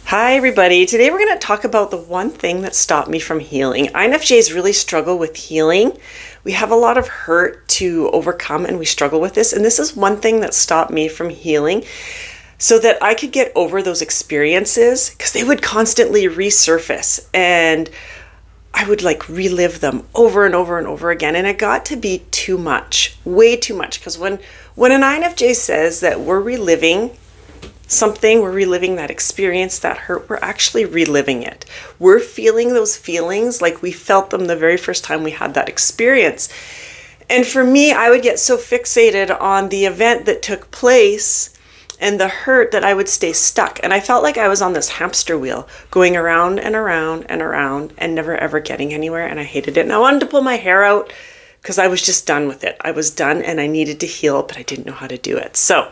Hi everybody. Today we're going to talk about the one thing that stopped me from healing. INFJs really struggle with healing. We have a lot of hurt to overcome and we struggle with this. And this is one thing that stopped me from healing so that I could get over those experiences because they would constantly resurface and I would relive them over and over and over again. And it got to be too much, way too much. Because when an INFJ says that we're reliving something, we're reliving that experience, that hurt, we're actually reliving it. We're feeling those feelings like we felt them the very first time we had that experience. And for me, I would get so fixated on the event that took place and the hurt that I would stay stuck. And I felt like I was on this hamster wheel going around and around and around and never ever getting anywhere. And I hated it. And I wanted to pull my hair out because I was just done with it. I was done and I needed to heal, but I didn't know how to do it. So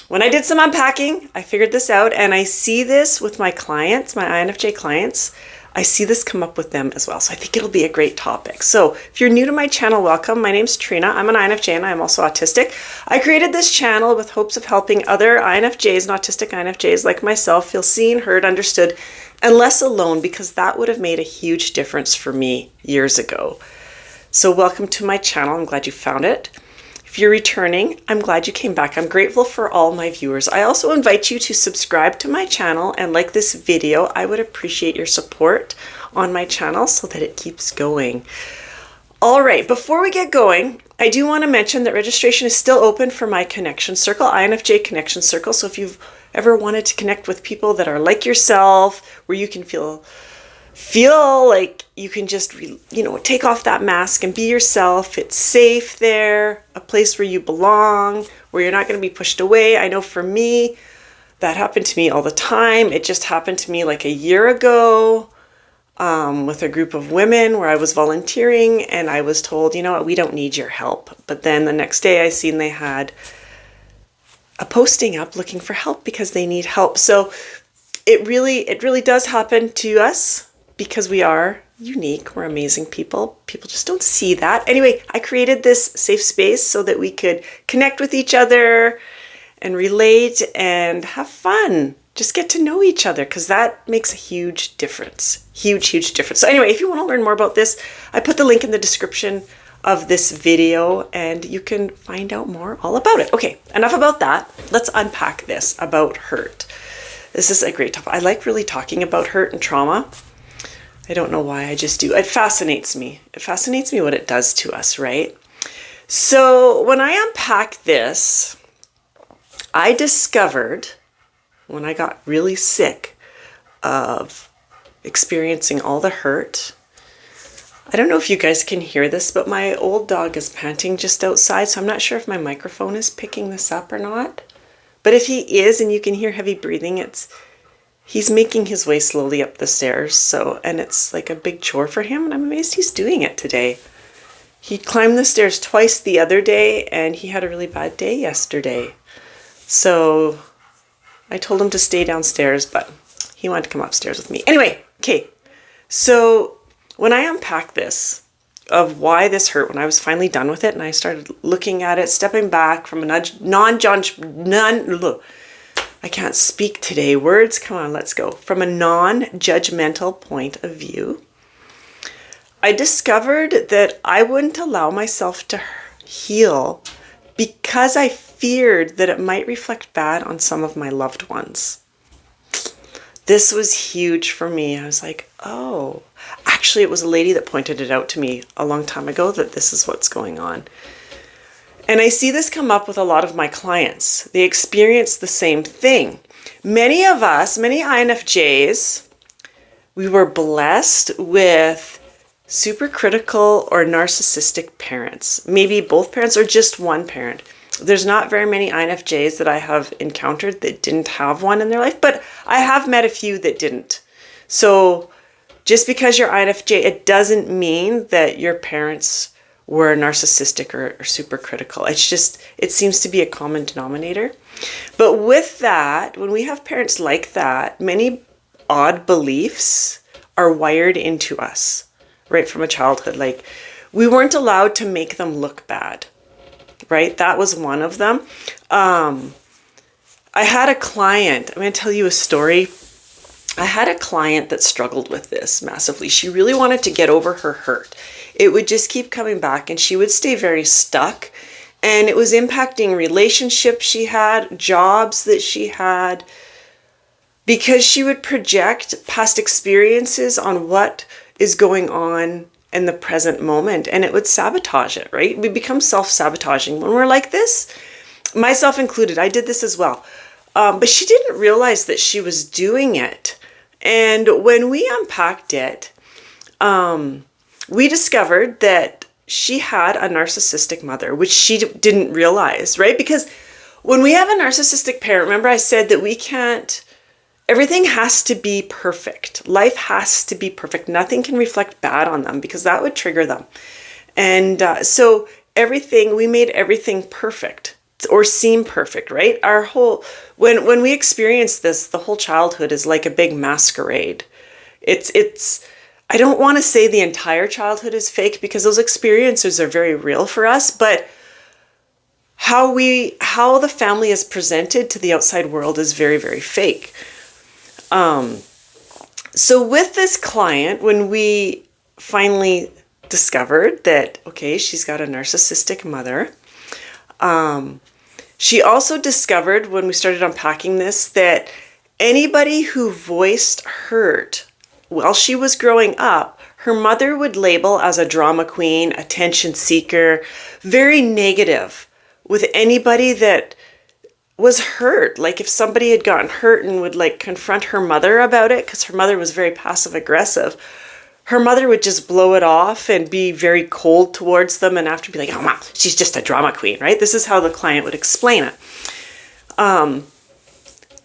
when I did some unpacking, I figured this out, and I see this with my clients, my INFJ clients. I see this come up with them as well. So I think it'll be a great topic. So if you're new to my channel, welcome. My name's Trina. I'm an INFJ and I'm also autistic. I created this channel with hopes of helping other INFJs and autistic INFJs like myself feel seen, heard, understood, and less alone, because that would have made a huge difference for me years ago. So welcome to my channel. I'm glad you found it. If you're returning, I'm glad you came back. I'm grateful for all my viewers. I also invite you to subscribe to my channel and like this video. I would appreciate your support on my channel so that it keeps going. All right, before we get going, I do want to mention that registration is still open for my connection circle, INFJ connection circle. So if you've ever wanted to connect with people that are like yourself, where you can feel like you can just, take off that mask and be yourself. It's safe there, a place where you belong, where you're not going to be pushed away. I know for me, that happened to me all the time. It just happened to me like a year ago with a group of women where I was volunteering and I was told, you know what, we don't need your help. But then the next day I seen they had a posting up looking for help because they need help. So it really does happen to us. Because we are unique, we're amazing people. People just don't see that. Anyway, I created this safe space so that we could connect with each other and relate and have fun. Just get to know each other because that makes a huge difference. Huge difference. So anyway, if you want to learn more about this, I put the link in the description of this video and you can find out more all about it. Okay, enough about that. Let's unpack this about hurt. This is a great topic. I like really talking about hurt and trauma. I don't know why, I just do. It fascinates me. It fascinates me what it does to us, right? So when I unpack this, I discovered when I got really sick of experiencing all the hurt. I don't know if you guys can hear this, but my old dog is panting just outside, so I'm not sure if my microphone is picking this up or not. But if he is and you can hear heavy breathing, he's making his way slowly up the stairs, and it's like a big chore for him, and I'm amazed he's doing it today. He climbed the stairs twice the other day, and he had a really bad day yesterday. So I told him to stay downstairs, but he wanted to come upstairs with me. Anyway, okay, so when I unpack this, of why this hurt, when I was finally done with it, and I started looking at it, stepping back from a I can't speak today. Words, come on, let's go. From a non-judgmental point of view, I discovered that I wouldn't allow myself to heal because I feared that it might reflect bad on some of my loved ones. This was huge for me. I was like, oh, actually it was a lady that pointed it out to me a long time ago that this is what's going on. And I see this come up with a lot of my clients. They experience the same thing. Many of us, many INFJs, we were blessed with super critical or narcissistic parents. Maybe both parents or just one parent. There's not very many INFJs that I have encountered that didn't have one in their life, but I have met a few that didn't. So just because you're INFJ, it doesn't mean that your parents were narcissistic or super critical. It's just, it seems to be a common denominator. But with that, when we have parents like that, many odd beliefs are wired into us, right from a childhood. Like, we weren't allowed to make them look bad, right? That was one of them. I had a client, I'm going to tell you a story. I had a client that struggled with this massively. She really wanted to get over her hurt. It would just keep coming back and she would stay very stuck. And it was impacting relationships she had, jobs that she had, because she would project past experiences on what is going on in the present moment, and it would sabotage it, right? We become self-sabotaging when we're like this, myself included. I did this as well. But she didn't realize that she was doing it. And when we unpacked it, we discovered that she had a narcissistic mother, which she didn't realize, right? Because when we have a narcissistic parent, remember I said that we can't, everything has to be perfect. Life has to be perfect. Nothing can reflect bad on them because that would trigger them. And so everything, we made everything perfect or seem perfect, right? Our whole, when we experience this, the whole childhood is like a big masquerade. It's, I don't want to say the entire childhood is fake because those experiences are very real for us, but how the family is presented to the outside world is very, very fake. So with this client, when we finally discovered that, okay, she's got a narcissistic mother, she also discovered when we started unpacking this that anybody who voiced hurt while she was growing up, her mother would label as a drama queen, attention seeker, very negative with anybody that was hurt. Like if somebody had gotten hurt and would like confront her mother about it, because her mother was very passive aggressive, her mother would just blow it off and be very cold towards them and after be like, oh, mom, she's just a drama queen, right? This is how the client would explain it.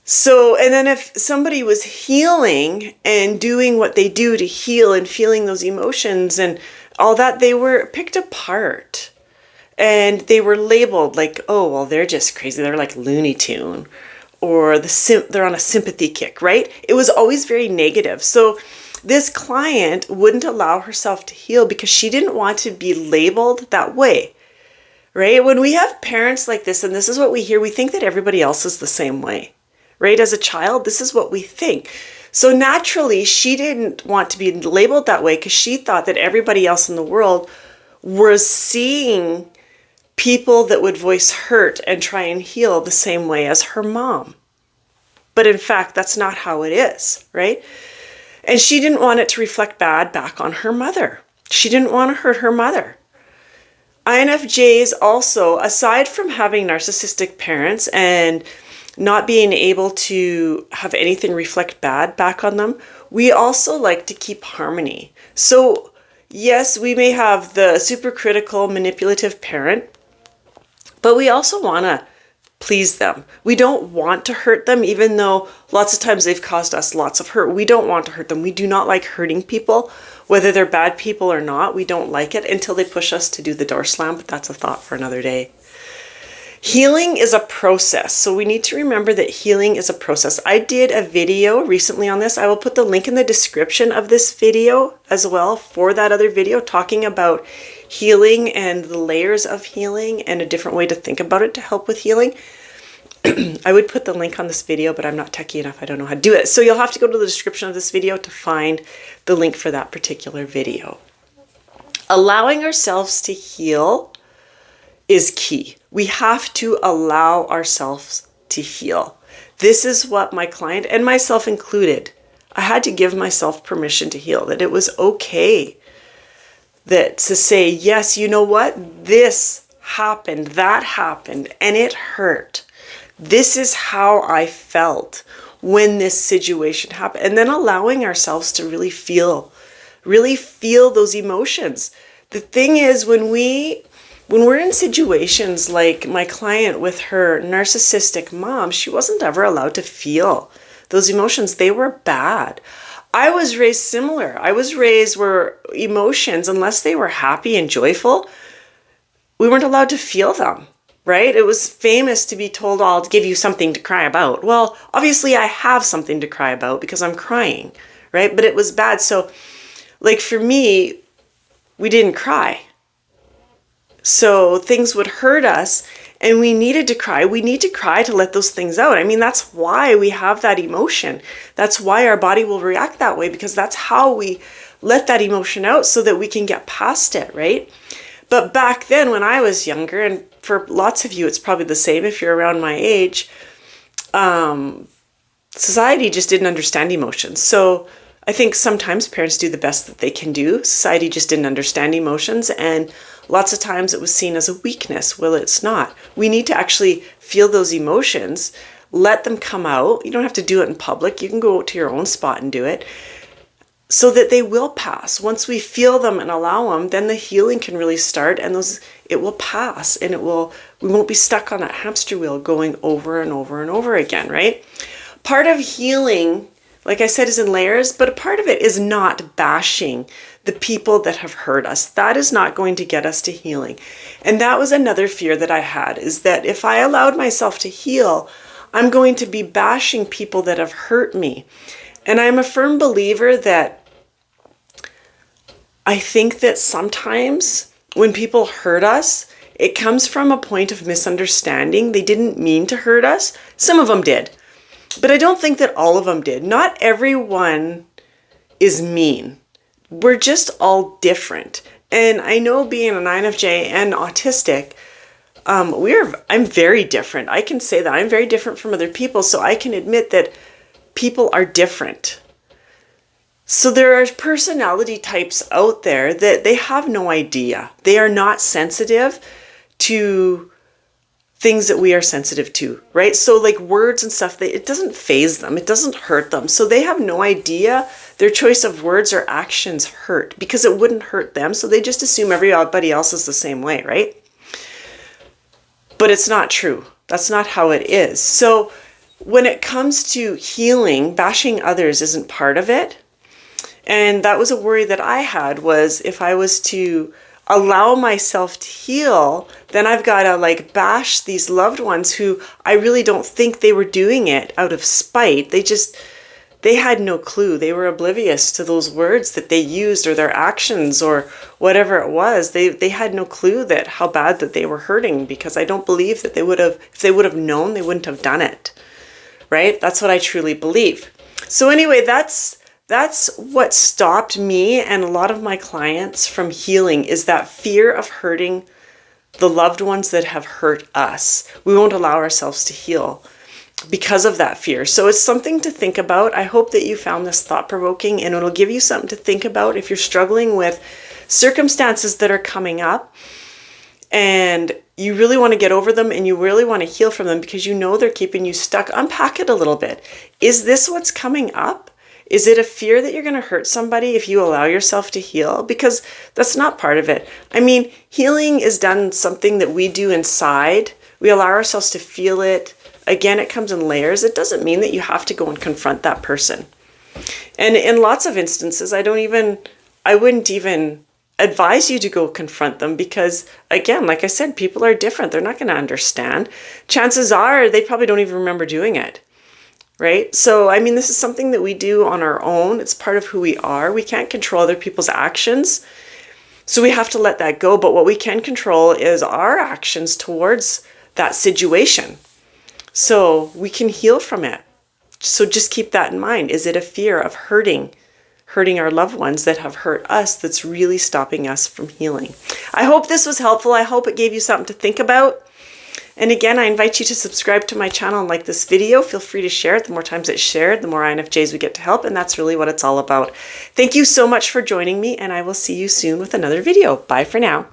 So, and then if somebody was healing and doing what they do to heal and feeling those emotions and all that, they were picked apart and they were labeled like, oh, well, they're just crazy. They're like Looney Tune, or they're on a sympathy kick, right? It was always very negative. So this client wouldn't allow herself to heal because she didn't want to be labeled that way, right? When we have parents like this, and this is what we hear, we think that everybody else is the same way. Right? As a child, this is what we think. So naturally, she didn't want to be labeled that way because she thought that everybody else in the world was seeing people that would voice hurt and try and heal the same way as her mom. But in fact, that's not how it is, right? And she didn't want it to reflect bad back on her mother. She didn't want to hurt her mother. INFJs also, aside from having narcissistic parents and not being able to have anything reflect bad back on them, we also like to keep harmony. So yes, we may have the super critical, manipulative parent, but we also want to please them. We don't want to hurt them, even though lots of times they've caused us lots of hurt. We don't want to hurt them. We do not like hurting people, whether they're bad people or not. We don't like it until they push us to do the door slam, but that's a thought for another day. Healing is a process, so we need to remember that healing is a process. I did a video recently on this. I will put the link in the description of this video as well for that other video talking about healing and the layers of healing and a different way to think about it to help with healing. I would put the link on this video, but I'm not techie enough. I don't know how to do it. So you'll have to go to the description of this video to find the link for that particular video. Allowing ourselves to heal is key. We have to allow ourselves to heal. This is what my client and myself included. I had to give myself permission to heal, that it was okay that to say, yes, you know what? This happened, that happened, and it hurt. This is how I felt when this situation happened. And then allowing ourselves to really feel those emotions. The thing is, when we're in situations like my client with her narcissistic mom, she wasn't ever allowed to feel those emotions. They were bad. I was raised similar. I was raised where emotions, unless they were happy and joyful, we weren't allowed to feel them, right? It was famous to be told, oh, I'll give you something to cry about. Well, obviously I have something to cry about because I'm crying, right? But it was bad. So like for me, we didn't cry. So things would hurt us and we needed to cry. We need to cry to let those things out. I mean, that's why we have that emotion. That's why our body will react that way, because that's how we let that emotion out so that we can get past it, right? But back then when I was younger, and for lots of you, it's probably the same if you're around my age, society just didn't understand emotions. So I think sometimes parents do the best that they can do. Society just didn't understand emotions, and lots of times it was seen as a weakness. Well, it's not. We need to actually feel those emotions, let them come out. You don't have to do it in public. You can go out to your own spot and do it, so that they will pass. Once we feel them and allow them, then the healing can really start, and it will pass, and we won't be stuck on that hamster wheel going over and over and over again, right? Part of healing, like I said, is in layers, but a part of it is not bashing the people that have hurt us. That is not going to get us to healing. And that was another fear that I had, is that if I allowed myself to heal, I'm going to be bashing people that have hurt me. And I'm a firm believer that I think that sometimes when people hurt us, it comes from a point of misunderstanding. They didn't mean to hurt us. Some of them did. But I don't think that all of them did. Not everyone is mean. We're just all different. And I know, being an INFJ and autistic, I'm very different. I can say that I'm very different from other people, so I can admit that people are different. So there are personality types out there that they have no idea. They are not sensitive to things that we are sensitive to, right? So like words and stuff, it doesn't faze them. It doesn't hurt them. So they have no idea their choice of words or actions hurt, because it wouldn't hurt them. So they just assume everybody else is the same way, right? But it's not true. That's not how it is. So when it comes to healing, bashing others isn't part of it. And that was a worry that I had, was if I was to allow myself to heal, then I've got to bash these loved ones who I really don't think they were doing it out of spite. They had no clue. They were oblivious to those words that they used, or their actions, or whatever it was. They had no clue that how bad that they were hurting, because I don't believe that if they would have known, they wouldn't have done it. Right? That's what I truly believe. So anyway, that's what stopped me and a lot of my clients from healing, is that fear of hurting the loved ones that have hurt us. We won't allow ourselves to heal because of that fear. So it's something to think about. I hope that you found this thought-provoking, and it'll give you something to think about if you're struggling with circumstances that are coming up and you really want to get over them and you really want to heal from them because you know they're keeping you stuck. Unpack it a little bit. Is this what's coming up? Is it a fear that you're going to hurt somebody if you allow yourself to heal? Because that's not part of it. I mean, healing is done something that we do inside. We allow ourselves to feel it. Again, it comes in layers. It doesn't mean that you have to go and confront that person. And in lots of instances, I wouldn't even advise you to go confront them, because again, like I said, people are different. They're not going to understand. Chances are they probably don't even remember doing it. Right? So, I mean, this is something that we do on our own. It's part of who we are. We can't control other people's actions. So we have to let that go. But what we can control is our actions towards that situation. So we can heal from it. So just keep that in mind. Is it a fear of hurting our loved ones that have hurt us that's really stopping us from healing? I hope this was helpful. I hope it gave you something to think about. And again, I invite you to subscribe to my channel and like this video. Feel free to share it. The more times it's shared, the more INFJs we get to help. And that's really what it's all about. Thank you so much for joining me, and I will see you soon with another video. Bye for now.